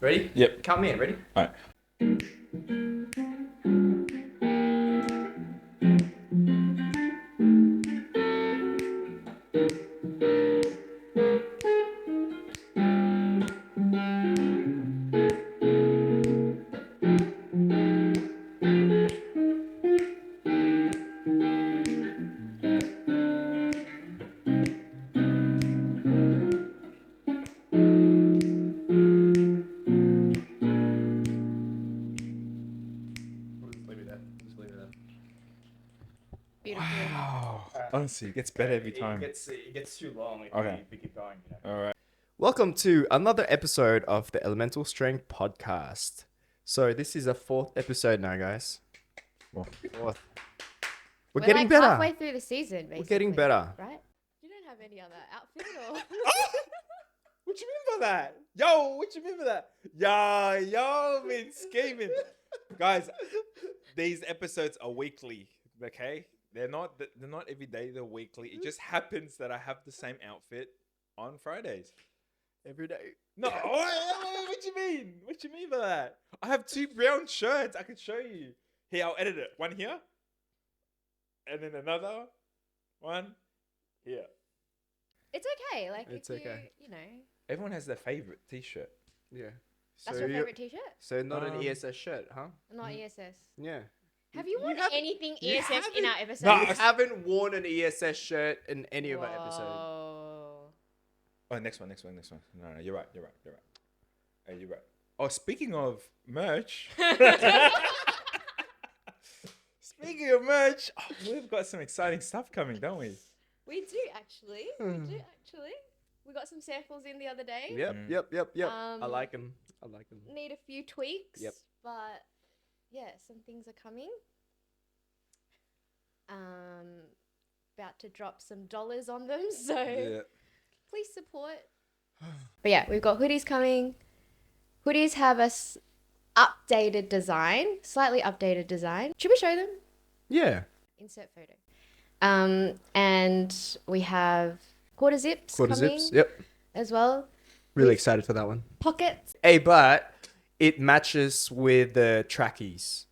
Ready? Yep. Count me in. Ready? All right. We'll just leave it there. Just leave it there. Beautiful. Wow. Honestly, it gets better every time. It gets too long if Okay. we keep going. You know? All right. Welcome to another episode of the Elemental Strength Podcast. So this is a fourth episode now, guys. Well, Fourth. We're getting like better. halfway through the season, basically. We're getting better. Right? You don't have any other outfit or... what you mean by that? Yo, what you mean by that? Yo, been scheming. Guys, these episodes are weekly, okay? They're not every day, they're weekly. It just happens that I have the same outfit on Fridays. Every day. No, what you mean? What you mean by that? I have two brown shirts. I can show you. Here, I'll edit it. One here, and then another one here. It's okay. Like, It's if okay. you know... Everyone has their favorite T-shirt. Yeah. That's your favorite T-shirt? So not an ESS shirt, huh? Not ESS. Yeah. Have you worn haven't- anything you ESS in our episodes? No, You haven't worn an ESS shirt in any of our episodes. Whoa. Oh, next one. No, you're right. Hey, you're right. Oh, speaking of merch. Speaking of merch, we've got some exciting stuff coming, don't we? We do, actually. We got some samples in the other day. Yep. I Um, like them. Need a few tweaks. Yep. But, yeah, some things are coming. About to drop some dollars on them, so... Please support. But yeah, we've got hoodies coming. Hoodies have a updated design, slightly updated design. Should we show them? Yeah. Insert photo. And we have quarter zips coming Yep. as well. Really excited for that one. Pockets. Hey, but it matches with the trackies.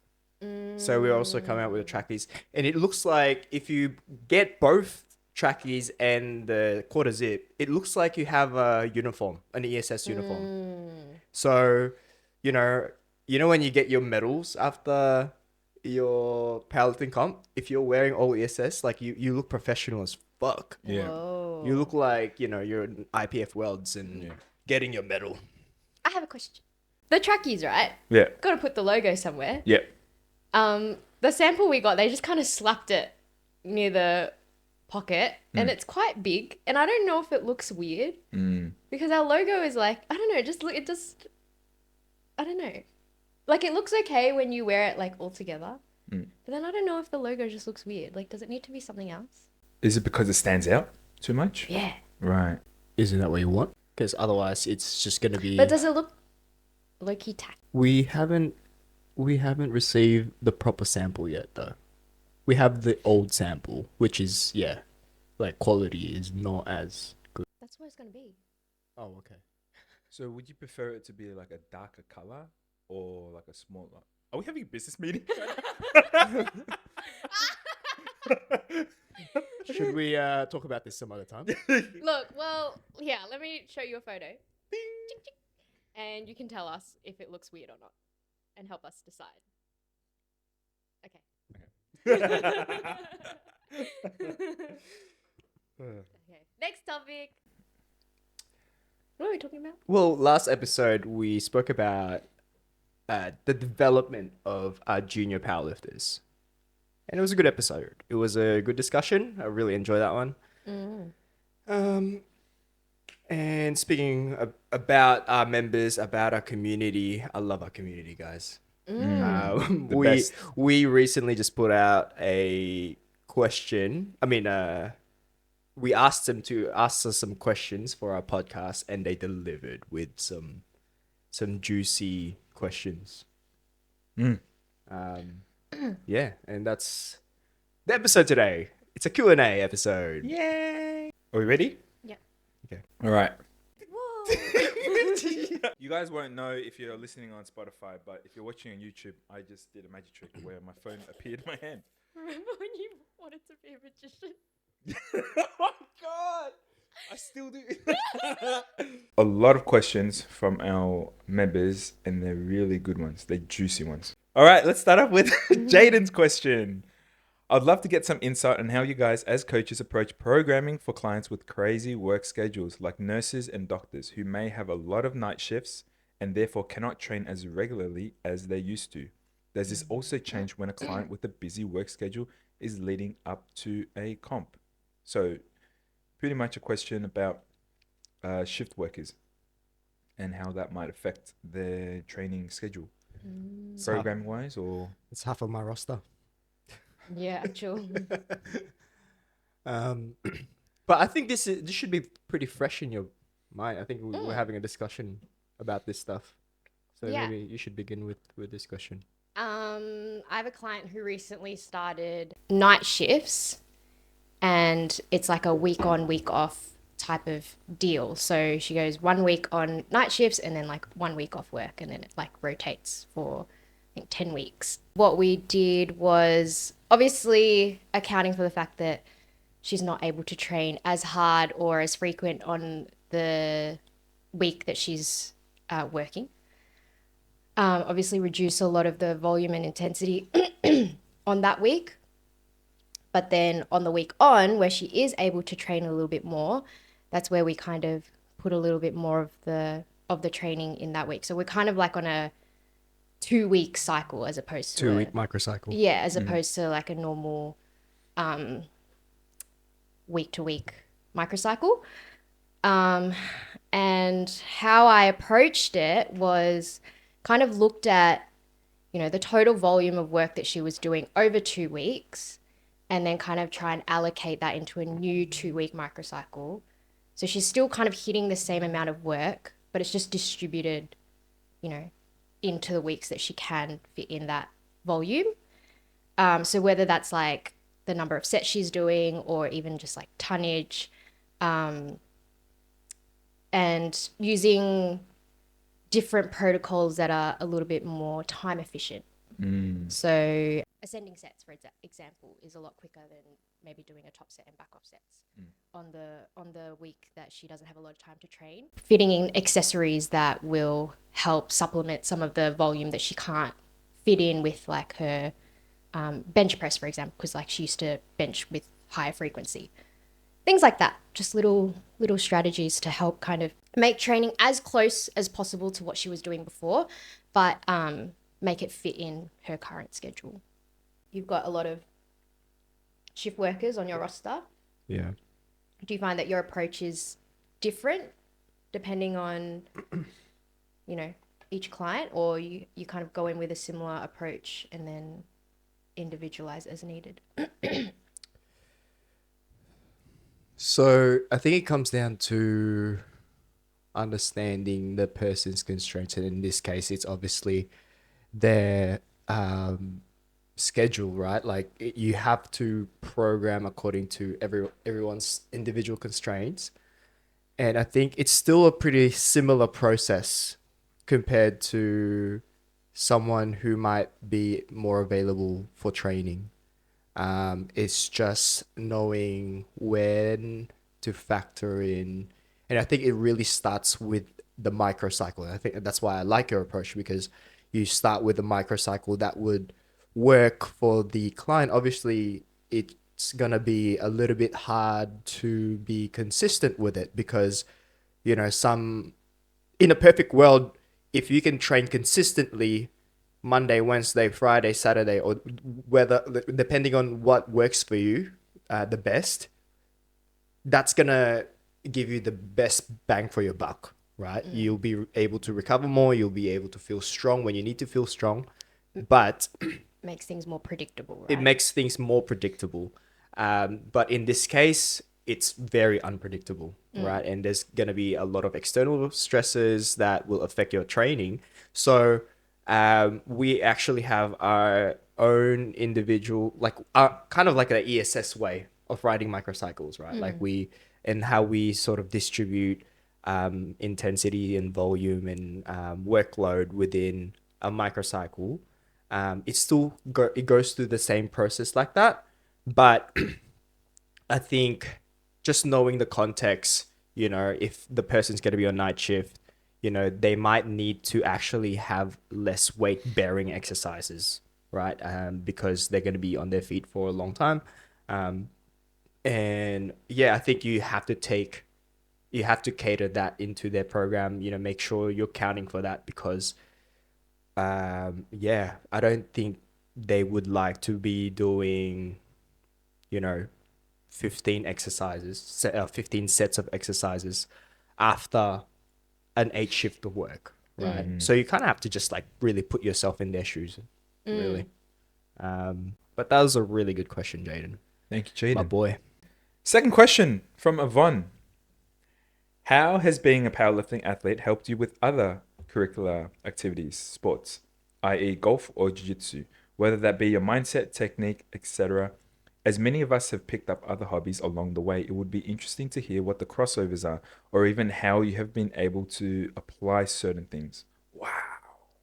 So we also come out with the trackies. And it looks like if you get both trackies and the quarter zip, it looks like you have a uniform, an ESS uniform. So, you know when you get your medals after your powerlifting comp, if you're wearing all ESS, like you look professional as fuck. Yeah. Whoa. You look like, you're an IPF Worlds and getting your medal. I have a question. The trackies, right? Yeah. Got to put the logo somewhere. Yeah. The sample we got, they just kind of slapped it near the pocket, and it's quite big. And I don't know if it looks weird because our logo is like, I don't know, I don't know. Like, it looks okay when you wear it like all together, but then I don't know if the logo just looks weird. Like, does it need to be something else? Is it because it stands out too much? Yeah. Right. Isn't that what you want? Because otherwise it's just going to be... But does it look low-key tack? We haven't received the proper sample yet, though. We have the old sample, which is, like, quality is not as good. That's what it's going to be. Oh, okay. So would you prefer it to be like a darker color or like a smaller? Are we having a business meeting? Should we talk about this some other time? Look, well, yeah, let me show you a photo. Tick, tick. And you can tell us if it looks weird or not and help us decide. Okay. Okay. Next topic. What are we talking about? Well, last episode we spoke about the development of our junior powerlifters. And it was a good episode. It was a good discussion. I really enjoyed that one. And speaking about our members, about our community, I love our community, guys. best. We recently just put out a question. We asked them to ask us some questions for our podcast, and they delivered with some juicy questions. Yeah, and that's the episode today. It's a Q&A episode. Yay! Are we ready? Yeah. Okay. All right. Whoa. You guys won't know if you're listening on Spotify, but if you're watching on YouTube, I just did a magic trick where my phone appeared in my hand. Remember when you wanted to be a magician? Oh God, I still do. A lot of questions from our members, and they're really good ones. They're juicy ones. All right, let's start off with Jaden's question. I'd love to get some insight on how you guys as coaches approach programming for clients with crazy work schedules like nurses and doctors who may have a lot of night shifts and therefore cannot train as regularly as they used to. Does this also change when a client with a busy work schedule is leading up to a comp? So pretty much a question about shift workers and how that might affect their training schedule, programming wise, or It's half of my roster. Yeah, actual. But I think this should be pretty fresh in your mind. I think we're having a discussion about this stuff, so Yeah. maybe you should begin with this question. I have a client who recently started night shifts, and it's like a week on, week off type of deal. So she goes 1 week on night shifts and then like 1 week off work, and then it like rotates for I think 10 weeks. What we did was obviously accounting for the fact that she's not able to train as hard or as frequent on the week that she's working. Obviously reduce a lot of the volume and intensity on that week. But then on the week on, where she is able to train a little bit more, that's where we kind of put a little bit more of the training in that week. So we're kind of like on a 2-week cycle as opposed to 2-week microcycle. Yeah, as opposed to like a normal week-to-week microcycle. And how I approached it was kind of looked at, you know, the total volume of work that she was doing over 2 weeks, and then kind of try and allocate that into a new 2-week microcycle. So she's still kind of hitting the same amount of work, but it's just distributed, you know, into the weeks that she can fit in that volume. So whether that's like the number of sets she's doing or even just like tonnage, and using different protocols that are a little bit more time efficient. So ascending sets, for example, is a lot quicker than maybe doing a top set and back off sets on the week that she doesn't have a lot of time to train. Fitting in accessories that will help supplement some of the volume that she can't fit in with, like her bench press, for example, because like she used to bench with higher frequency. Things like that, just little strategies to help kind of make training as close as possible to what she was doing before, but make it fit in her current schedule. You've got a lot of shift workers on your roster. Yeah. Do you find that your approach is different depending on, you know, each client, or you kind of go in with a similar approach and then individualize as needed? So I think it comes down to understanding the person's constraints, and in this case, it's obviously their schedule, right? Like you have to program according to everyone's individual constraints, and I think it's still a pretty similar process compared to someone who might be more available for training. It's just knowing when to factor in. And I think it really starts with the microcycle. And I think that's why I like your approach, because you start with a microcycle that would work for the client. Obviously, it's going to be a little bit hard to be consistent with it because, you know, in a perfect world, if you can train consistently Monday, Wednesday, Friday, Saturday, or whether, depending on what works for you the best, that's going to give you the best bang for your buck, right? You'll be able to recover more. You'll be able to feel strong when you need to feel strong, but Makes things more predictable, right? it makes things more predictable. But in this case, it's very unpredictable, right? And there's going to be a lot of external stresses that will affect your training. So we actually have our own individual, like kind of like an ESS way of riding microcycles, right? Like and how we sort of distribute intensity and volume and workload within a microcycle, it goes through the same process like that. But I think just knowing the context, if the person's going to be on night shift, they might need to actually have less weight bearing exercises, right? Because they're going to be on their feet for a long time. And yeah, I think you have to cater that into their program, make sure you're counting for that because, yeah, I don't think they would like to be doing, you know, 15 sets of exercises after an 8 shift of work, right? So you kind of have to just like really put yourself in their shoes, really. But that was a really good question, Jaden. Thank you, Jaden. My boy. Second question from Yvonne. How has being a powerlifting athlete helped you with other curricular activities, sports, i.e. golf or jiu-jitsu, whether that be your mindset, technique, etc.? As many of us have picked up other hobbies along the way, it would be interesting to hear what the crossovers are, or even how you have been able to apply certain things. Wow,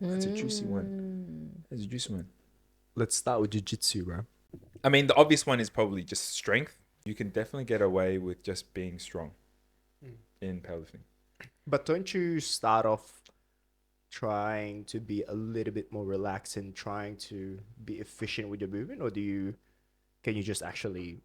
that's a juicy one. That's a juicy one. Let's start with jiu-jitsu, bro. I mean, the obvious one is probably just strength. You can definitely get away with just being strong in powerlifting. But don't you start off trying to be a little bit more relaxed and trying to be efficient with your movement, or can you just actually,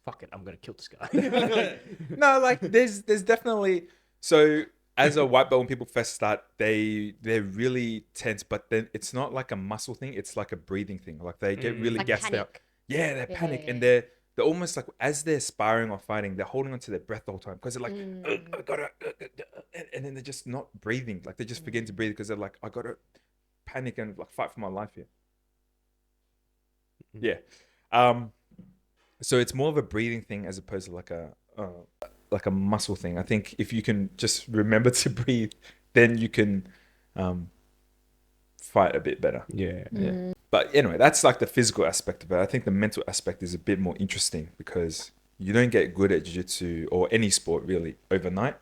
fuck it, I'm gonna kill this guy? No, like there's definitely, so as a white belt, when people first start, they're really tense, but then it's not like a muscle thing, it's like a breathing thing. Like they get really Like gassed panic. out. Yeah, they're Yeah, panic, yeah, and yeah. they're almost like, as they're sparring or fighting, they're holding onto their breath the whole time because they're like, I gotta, and then they're just not breathing. Like they just begin to breathe because they're like, I gotta panic and like fight for my life here. Yeah. So it's more of a breathing thing as opposed to like a muscle thing. I think if you can just remember to breathe, then you can fight a bit better. Yeah. Yeah. But anyway, that's like the physical aspect of it. I think the mental aspect is a bit more interesting because you don't get good at jiu-jitsu or any sport really overnight.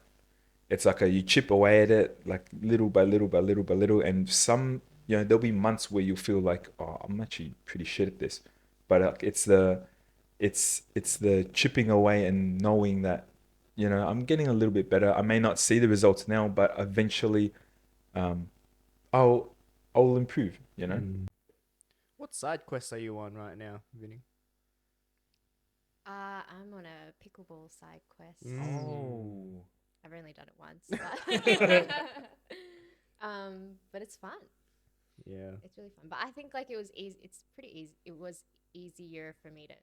It's like you chip away at it like little by little by little by little, and there'll be months where you feel like, oh, I'm actually pretty shit at this, but it's the chipping away and knowing that I'm getting a little bit better. I may not see the results now, but eventually I'll improve. What side quest are you on right now, Vinny? I'm on a pickleball side quest. Oh. I've only done it once, but it's fun. Yeah. It's really fun. But I think like it was easy. It's pretty easy. It was easier for me to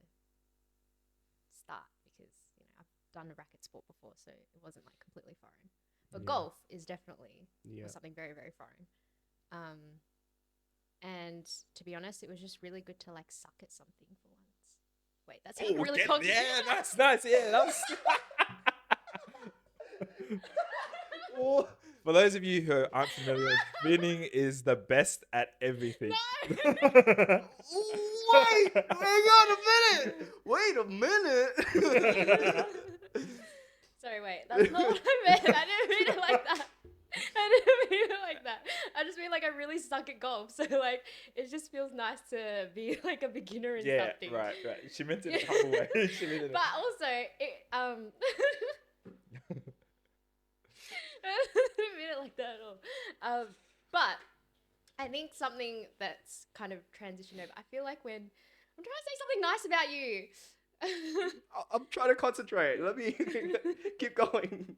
start because I've done a racket sport before, so it wasn't like completely foreign. But golf is definitely something very, very foreign. And to be honest, it was just really good to like suck at something for once. Wait, that's really cocky. Yeah, that's nice. Yeah, that's. For those of you who aren't familiar, Vinning is the best at everything. Wait, Wait a minute. Sorry, wait. That's not what I meant. I didn't mean it like that. I just mean like I really suck at golf, so like it just feels nice to be like a beginner in something. Yeah, right. She meant it in a humble way. But also, I didn't mean it like that at all. But I think something that's kind of transitioned over. I feel like when I'm trying to say something nice about you. I'm trying to concentrate. Let me keep going.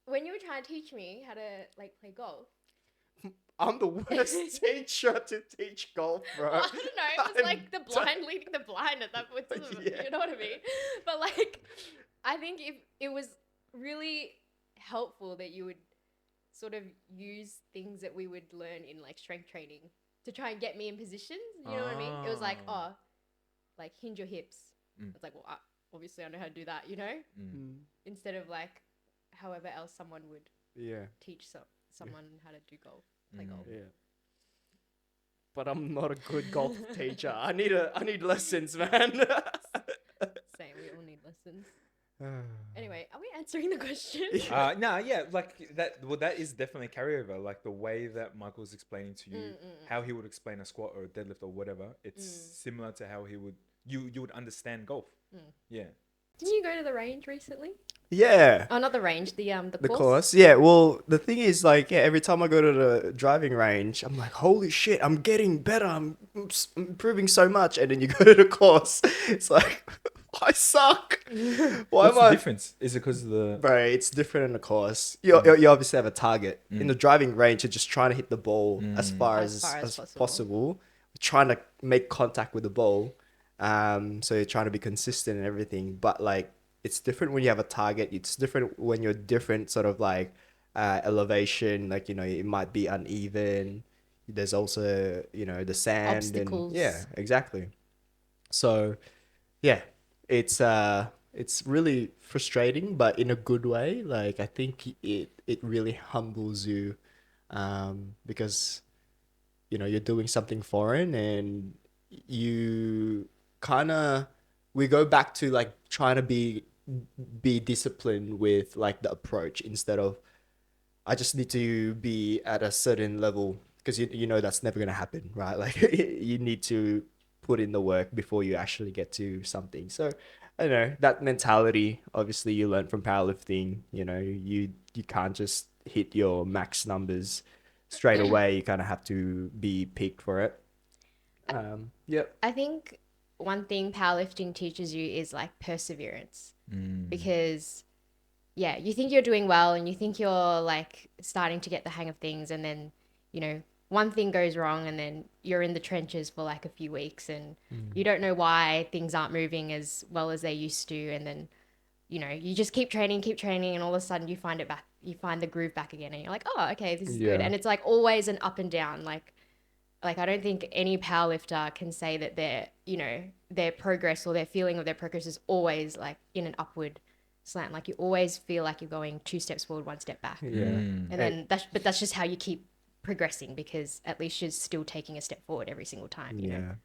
When you were trying to teach me how to like play golf, I'm the worst teacher to teach golf, bro. well, I don't know. It was like the blind leading the blind at that point. Yeah. You know what I mean? But like, I think if it was really helpful that you would sort of use things that we would learn in like strength training to try and get me in positions. You know what I mean? It was like, like hinge your hips. It's like, well, obviously I know how to do that, instead of like however else someone would teach someone how to do golf, play golf. Yeah. but I'm not a good golf teacher. I need lessons, man. Same. We all need lessons. Anyway, are we answering the question? No, yeah, like that. Well, that is definitely carryover. Like the way that Michael's explaining to you how he would explain a squat or a deadlift or whatever. It's similar to how he would you would understand golf. Yeah. Didn't you go to the range recently? Yeah. Oh, not the range. The The course. course, yeah. Well, the thing is, like, yeah, every time I go to the driving range, I'm like, holy shit, I'm getting better. I'm improving so much. And then you go to the course, it's like, I suck. Why What's am the I? difference? Is it because of the? Bro, it's different in the course. You obviously have a target. In the driving range, you're just trying to hit the ball as far As as, far as possible. Trying to make contact with the ball. So you're trying to be consistent and everything. But like, it's different when you have a target. It's different when you're different sort of like elevation. Like, it might be uneven. There's also, the sand. Obstacles. And yeah, exactly. So yeah, it's really frustrating, but in a good way. Like, I think it really humbles you, because you're doing something foreign, and you kind of we go back to like trying to be disciplined with like the approach, instead of I just need to be at a certain level, because you know that's never going to happen, right? Like, you need to put in the work before you actually get to something. So I don't know, that mentality obviously you learn from powerlifting. You can't just hit your max numbers straight away. You kind of have to be peaked for it. Yep. I think one thing powerlifting teaches you is like perseverance, because yeah, you think you're doing well and you think you're like starting to get the hang of things, and then one thing goes wrong, and then you're in the trenches for like a few weeks, and you don't know why things aren't moving as well as they used to, and then you just keep training, and all of a sudden you find the groove back again, and you're like, oh, okay, this is good. Yeah. And it's like always an up and down. Like I don't think any powerlifter can say that their progress or their feeling of their progress is always like in an upward slant. Like you always feel like you're going 2 steps forward, 1 step back. Yeah. And then that's just how you keep progressing, because at least you're still taking a step forward every single time, you know?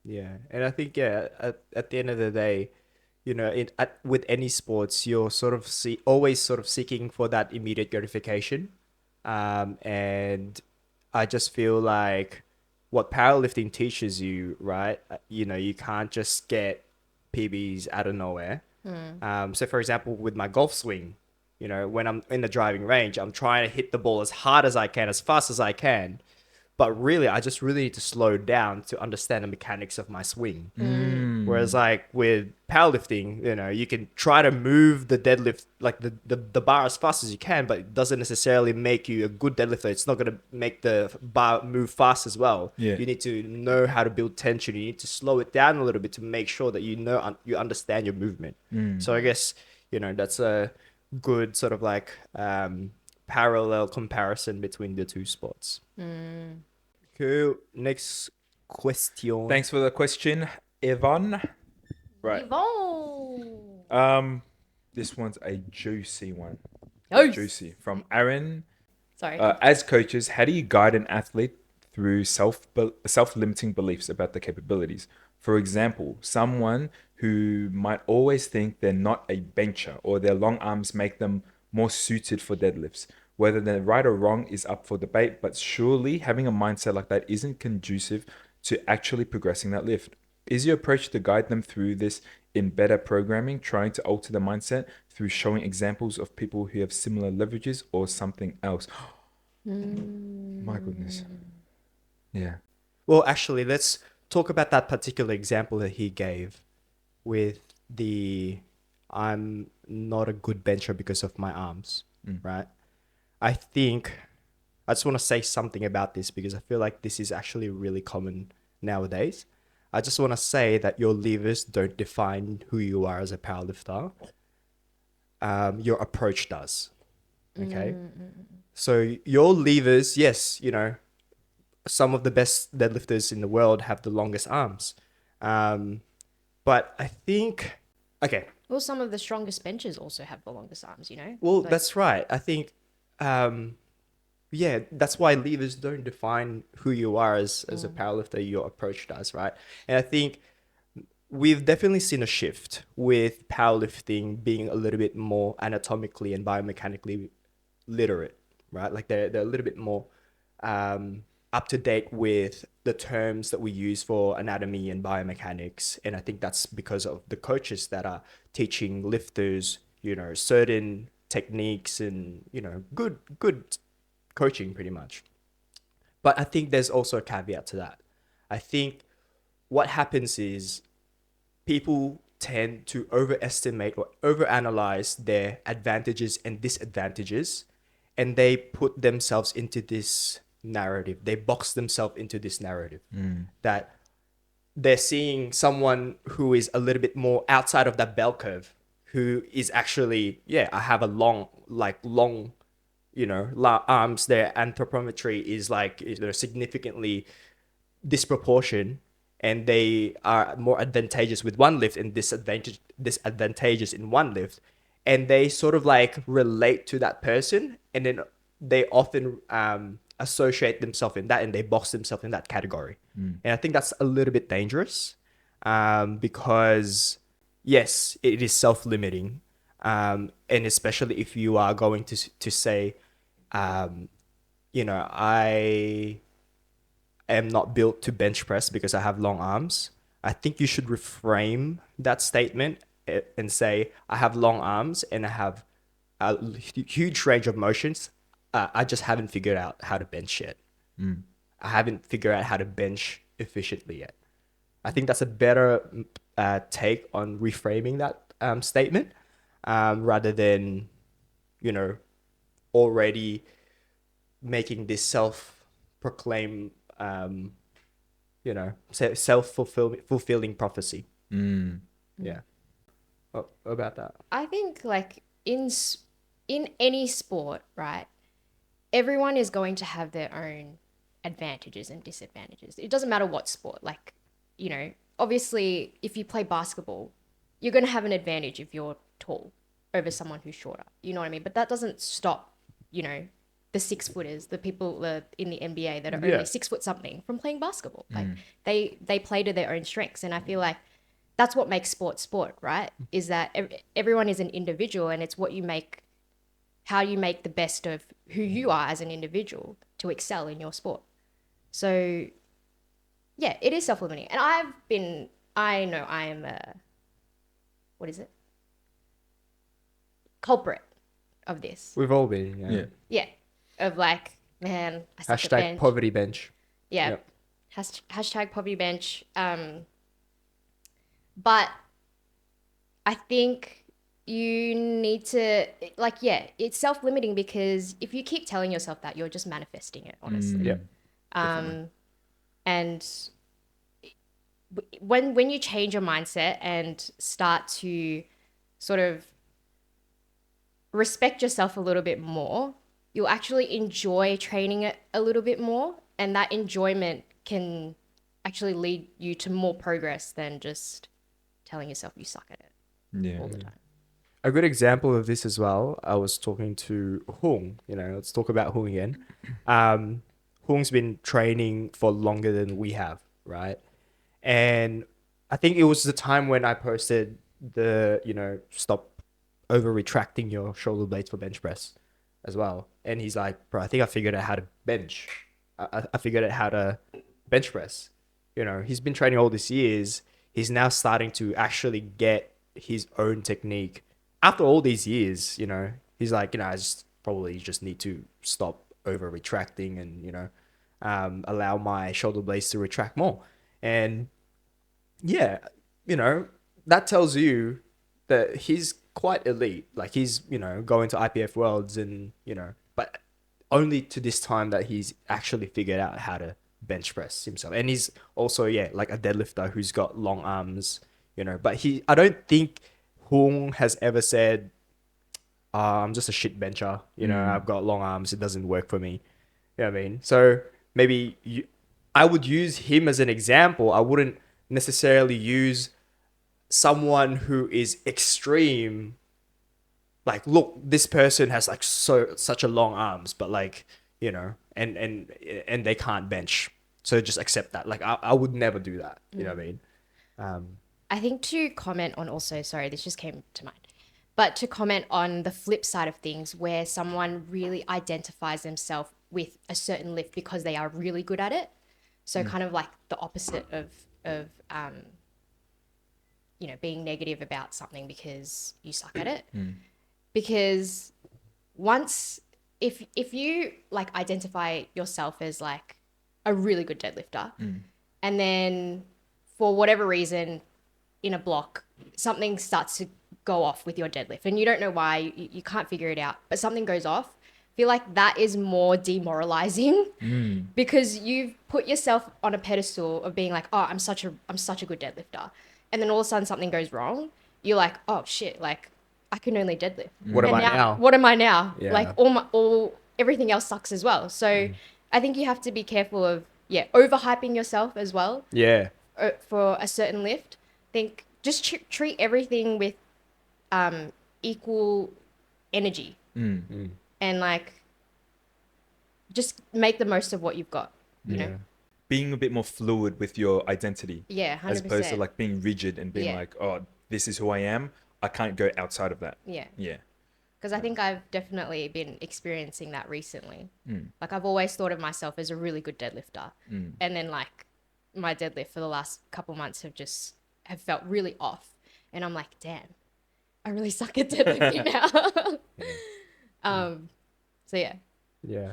Yeah. And I think, yeah, at the end of the day, with any sports, you're sort of always sort of seeking for that immediate gratification. And I just feel like what powerlifting teaches you, right? You can't just get PBs out of nowhere. So for example, with my golf swing, when I'm in the driving range, I'm trying to hit the ball as hard as I can, as fast as I can. But really, I just really need to slow down to understand the mechanics of my swing. Whereas like with powerlifting, you can try to move the deadlift, like the bar as fast as you can, but it doesn't necessarily make you a good deadlifter. It's not going to make the bar move fast as well. Yeah. You need to know how to build tension. You need to slow it down a little bit to make sure that you understand your movement. So I guess, that's a good sort of like parallel comparison between the two sports. Cool. Next question. Thanks for the question, Evan. Right. Evolve. This one's a juicy one. Yes. Juicy from Aaron. Sorry. As coaches, how do you guide an athlete through self-limiting beliefs about their capabilities? For example, someone who might always think they're not a bencher, or their long arms make them more suited for deadlifts. Whether they're right or wrong is up for debate, but surely having a mindset like that isn't conducive to actually progressing that lift. Is your approach to guide them through this in better programming, trying to alter the mindset through showing examples of people who have similar leverages, or something else? My goodness. Yeah. Well, actually, let's talk about that particular example that he gave with I'm not a good bencher because of my arms, right? I think I just want to say something about this, because I feel like this is actually really common nowadays. I just want to say that your levers don't define who you are as a powerlifter. Your approach does. Okay? So your levers, yes, some of the best deadlifters in the world have the longest arms. But I think, okay. Well, some of the strongest benchers also have the longest arms, Well, Like, that's right. I think yeah, that's why levers don't define who you are as a powerlifter. Your approach does, right? And I think we've definitely seen a shift with powerlifting being a little bit more anatomically and biomechanically literate, right? Like they're a little bit more up to date with the terms that we use for anatomy and biomechanics. And I think that's because of the coaches that are teaching lifters, certain techniques and, good coaching pretty much. But I think there's also a caveat to that. I think what happens is people tend to overestimate or overanalyze their advantages and disadvantages, and they put themselves into this narrative. They box themselves into this narrative that they're seeing someone who is a little bit more outside of that bell curve, who is actually, yeah, I have a long, arms. Their anthropometry is like, significantly disproportion, and they are more advantageous with one lift and disadvantageous in one lift, and they sort of like relate to that person, and then they often associate themselves in that, and they box themselves in that category. And I think that's a little bit dangerous, because yes, it is self-limiting, and especially if you are going to say, I am not built to bench press because I have long arms. I think you should reframe that statement and say, I have long arms and I have a huge range of motions. I just haven't figured out how to bench yet. I haven't figured out how to bench efficiently yet. I think that's a better take on reframing that statement, rather than, already making this self-proclaimed, self-fulfilling prophecy. Yeah. What about that? I think like in any sport, right? Everyone is going to have their own advantages and disadvantages. It doesn't matter what sport. Like, obviously, if you play basketball, you're going to have an advantage if you're tall over someone who's shorter. You know what I mean? But that doesn't stop, the 6-footers, the people in the NBA that are only 6 foot something from playing basketball. Like they play to their own strengths, and I feel like that's what makes sport, right? Is that everyone is an individual, and it's how you make the best of who you are as an individual to excel in your sport. So, yeah, it is self-limiting. And I know I am what is it? Culprit of this. We've all been, yeah. Yeah. Of like, man, I suck at Hashtag bench. poverty bench. Yeah. Yep. Hashtag poverty bench. But I think you need to, like, yeah, it's self-limiting because if you keep telling yourself that, you're just manifesting it, honestly. Yeah. And when you change your mindset and start to sort of respect yourself a little bit more, you'll actually enjoy training it a little bit more, and that enjoyment can actually lead you to more progress than just telling yourself you suck at it all the time. A good example of this as well, I was talking to Hung, let's talk about Hung again. Hung's been training for longer than we have, right? And I think it was the time when I posted the, stop over retracting your shoulder blades for bench press as well. And he's like, bro, I think I figured out how to bench. I figured out how to bench press. He's been training all these years. He's now starting to actually get his own technique. After all these years, he's like, I probably just need to stop over retracting and, allow my shoulder blades to retract more. And yeah, that tells you that he's quite elite. Like he's, going to IPF Worlds and, but only to this time that he's actually figured out how to bench press himself. And he's also, like a deadlifter who's got long arms, but I don't think Hung has ever said, I'm just a shit bencher. I've got long arms. It doesn't work for me. You know what I mean? So maybe I would use him as an example. I wouldn't necessarily use someone who is extreme. Like, look, this person has like such a long arms, but like, you know, and they can't bench. So just accept that. Like I would never do that. You know what I mean? I think to comment on also, sorry, this just came to mind, but to comment on the flip side of things where someone really identifies themselves with a certain lift because they are really good at it. So kind of like the opposite of you know, being negative about something because you suck at it. Because once if you like identify yourself as like a really good deadlifter and then for whatever reason in a block something starts to go off with your deadlift and you don't know why, you can't figure it out, but something goes off, I feel like that is more demoralizing because you've put yourself on a pedestal of being like, oh, I'm such a good deadlifter, and then all of a sudden something goes wrong, you're like, oh shit, like I can only deadlift. What am And I now? What am I now? Yeah. Like everything else sucks as well. So I think you have to be careful of overhyping yourself as well Yeah. for a certain lift. Think just treat everything with equal energy and like just make the most of what you've got. You know. Being a bit more fluid with your identity. Yeah, 100%. As opposed to like being rigid and being Yeah. like, oh, this is who I am. I can't go outside of that. Yeah. Yeah. Because I think I've definitely been experiencing that recently. Like I've always thought of myself as a really good deadlifter. And then like my deadlift for the last couple months have felt really off. And I'm like, damn, I really suck at deadlifting now. So yeah. Yeah.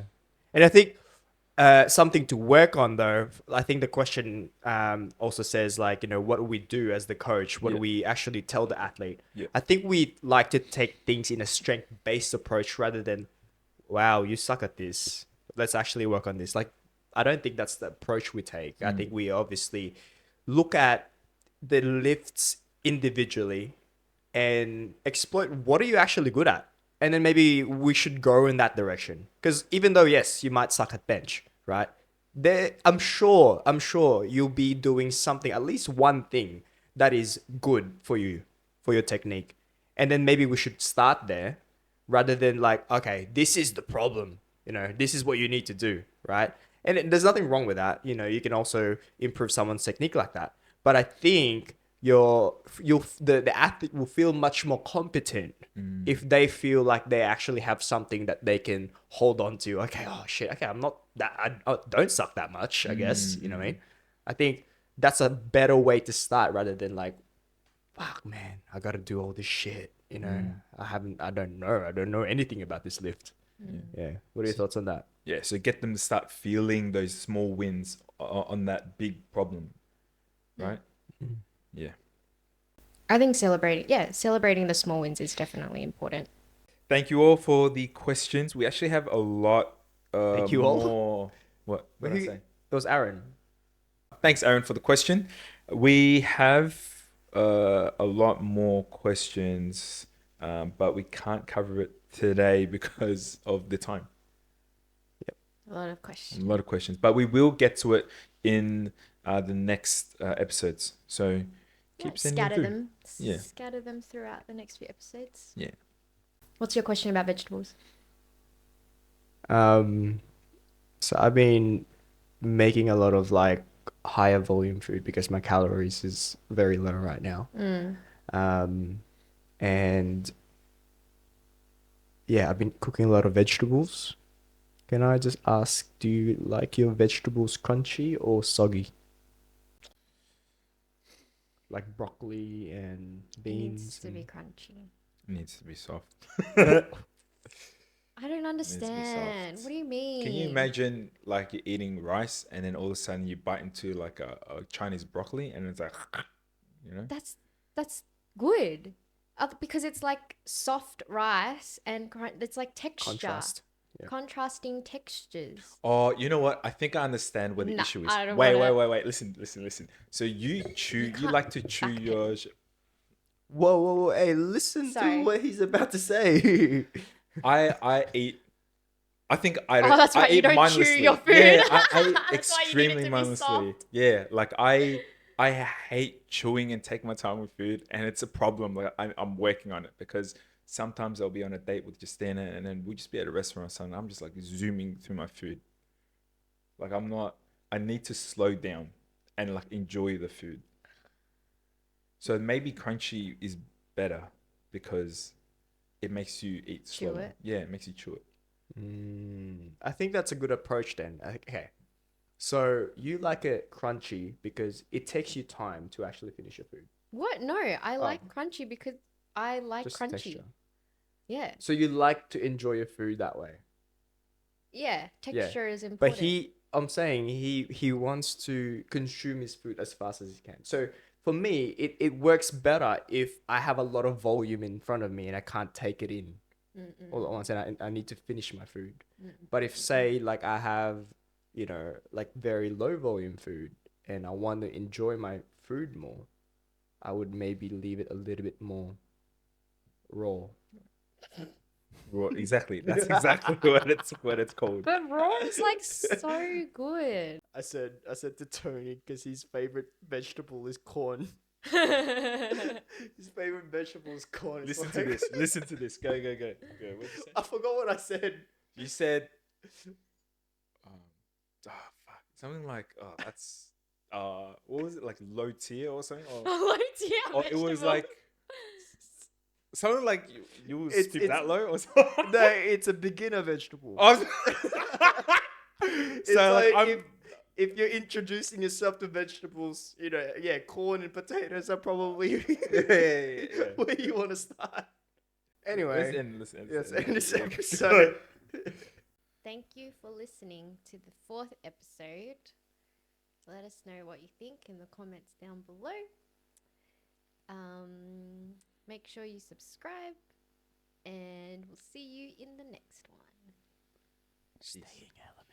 And I think something to work on though, I think the question also says like, you know, what do we do as the coach? What do we actually tell the athlete? Yeah. I think we like to take things in a strength-based approach rather than, wow, you suck at this. Let's actually work on this. Like, I don't think that's the approach we take. I think we obviously look at the lifts individually and exploit what are you actually good at? And then maybe we should go in that direction. Because even though, yes, you might suck at bench, right? I'm sure you'll be doing something, at least one thing that is good for you, for your technique. And then maybe we should start there rather than like, okay, this is the problem. You know, this is what you need to do, right? And there's nothing wrong with that. You know, you can also improve someone's technique like that. But I think the athlete will feel much more competent if they feel like they actually have something that they can hold on to. Okay, oh shit, okay, I'm not that, I don't suck that much, I guess. You know what I mean? I think that's a better way to start rather than like, fuck man, I gotta do all this shit. You know, I don't know anything about this lift. Yeah. What are your thoughts on that? Yeah. So get them to start feeling those small wins on that big problem. Right? Yeah. I think celebrating the small wins is definitely important. Thank you all for the questions. We actually have a lot Thank you all. more. What did I say? It was Aaron. Thanks, Aaron, for the question. We have a lot more questions, but we can't cover it today because of the time. A lot of questions. A lot of questions, but we will get to it in the next episodes. So keep sending scatter them. Yeah. Scatter them throughout the next few episodes. Yeah. What's your question about vegetables? So I've been making a lot of like higher volume food because my calories is very low right now. And yeah, I've been cooking a lot of vegetables. Can I just ask, do you like your vegetables crunchy or soggy? Like broccoli and beans. It needs to be crunchy. It needs to be soft. I don't understand. What do you mean? Can you imagine like you're eating rice and then all of a sudden you bite into like a Chinese broccoli and it's like, you know? That's good. Because it's like soft rice and it's like texture. Contrast. Yeah. Contrasting textures. Oh, you know what? I think I understand what the issue is. I don't Wait. wanna- Listen. So you can't like to chew backpedal. your... Whoa. Hey, listen Sorry. to what he's about to say. I eat... I think I don't... Oh, that's I right. You eat don't chew mindlessly. your food. Yeah, I That's why you need it extremely to be mindlessly. soft. Yeah, like I hate chewing and taking my time with food, and it's a problem. Like I'm working on it because sometimes I'll be on a date with Justina, and then we'll just be at a restaurant or something. I'm just like zooming through my food. Like I need to slow down and like enjoy the food. So maybe crunchy is better because it makes you eat Chew slower. it. Yeah, it makes you chew it. I think that's a good approach then. Okay. So you like it crunchy because it takes you time to actually finish your food. What? No, I like crunchy because I like Just crunchy. texture. Yeah. So you like to enjoy your food that way. Yeah, texture is But important. I'm saying he wants to consume his food as fast as he can. So for me, it works better if I have a lot of volume in front of me and I can't take it in all at once, and I need to finish my food. But if say like I have, like very low volume food and I want to enjoy my food more, I would maybe leave it a little bit more raw. Well, exactly. That's exactly what it's called. But raw is like so good. I said to Tony because his favorite vegetable is corn. His favorite vegetable is corn. It's Listen like- to this. Listen to this. Go. What'd you say? I forgot what I said. You said, fuck, something like, that's, what was it, like low tier or something? Or it was like something like you skip it's- that low or something. No, it's a beginner vegetable. I It's so like, like I'm, if you're introducing yourself to vegetables, corn and potatoes are probably yeah. where you want to start. Anyway, let's end let's this. end this episode. Thank you for listening to the 4th episode. Let us know what you think in the comments down below. Make sure you subscribe, and we'll see you in the next one. Staying elevated.